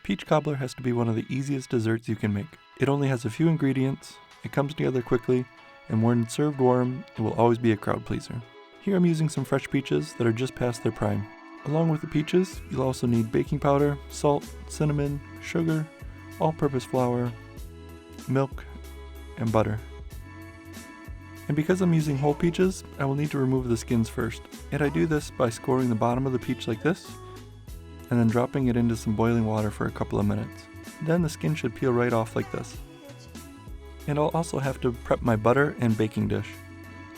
Peach cobbler has to be one of the easiest desserts you can make. It only has a few ingredients, it comes together quickly, and when served warm, it will always be a crowd pleaser. Here I'm using some fresh peaches that are just past their prime. Along with the peaches, you'll also need baking powder, salt, cinnamon, sugar, all-purpose flour, milk, and butter. And because I'm using whole peaches, I will need to remove the skins first. And I do this by scoring the bottom of the peach like this, and then dropping it into some boiling water for a couple of minutes. Then the skin should peel right off like this. And I'll also have to prep my butter and baking dish.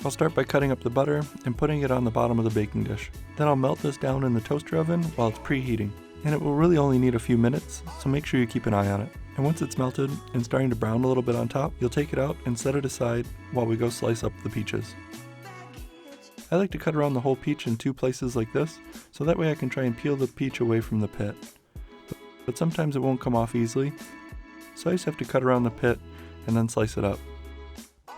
I'll start by cutting up the butter and putting it on the bottom of the baking dish. Then I'll melt this down in the toaster oven while it's preheating. And it will really only need a few minutes, so make sure you keep an eye on it. And once it's melted and starting to brown a little bit on top, you'll take it out and set it aside while we go slice up the peaches. I like to cut around the whole peach in two places like this, so that way I can try and peel the peach away from the pit. But sometimes it won't come off easily, so I just have to cut around the pit and then slice it up.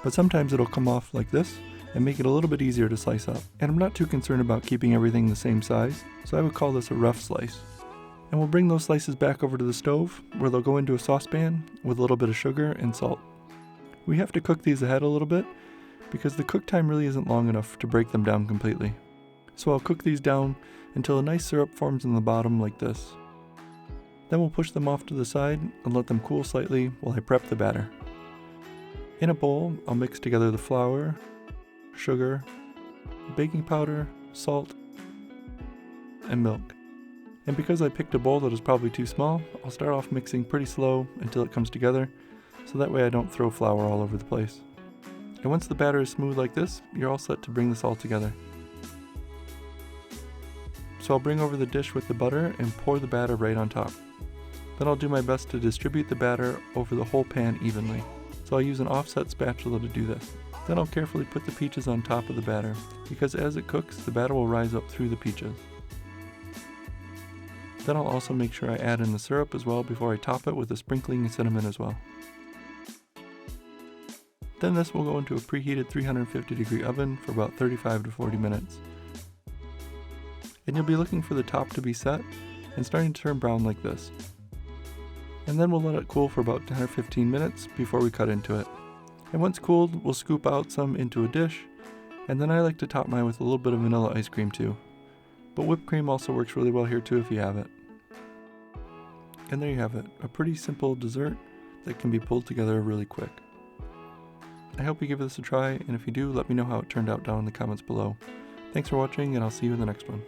But sometimes it'll come off like this and make it a little bit easier to slice up. And I'm not too concerned about keeping everything the same size, so I would call this a rough slice. And we'll bring those slices back over to the stove, where they'll go into a saucepan with a little bit of sugar and salt. We have to cook these ahead a little bit, because the cook time really isn't long enough to break them down completely. So I'll cook these down until a nice syrup forms in the bottom like this. Then we'll push them off to the side and let them cool slightly while I prep the batter. In a bowl, I'll mix together the flour, sugar, baking powder, salt, and milk. And because I picked a bowl that is probably too small, I'll start off mixing pretty slow until it comes together, so that way I don't throw flour all over the place. And once the batter is smooth like this, you're all set to bring this all together. So I'll bring over the dish with the butter and pour the batter right on top. Then I'll do my best to distribute the batter over the whole pan evenly. So I'll use an offset spatula to do this. Then I'll carefully put the peaches on top of the batter, because as it cooks, the batter will rise up through the peaches. Then I'll also make sure I add in the syrup as well before I top it with a sprinkling of cinnamon as well. Then this will go into a preheated 350-degree oven for about 35 to 40 minutes. And you'll be looking for the top to be set and starting to turn brown like this. And then we'll let it cool for about 10 or 15 minutes before we cut into it. And once cooled, we'll scoop out some into a dish, and then I like to top mine with a little bit of vanilla ice cream too. But whipped cream also works really well here too if you have it. And there you have it, a pretty simple dessert that can be pulled together really quick. I hope you give this a try, and if you do, let me know how it turned out down in the comments below. Thanks for watching, and I'll see you in the next one.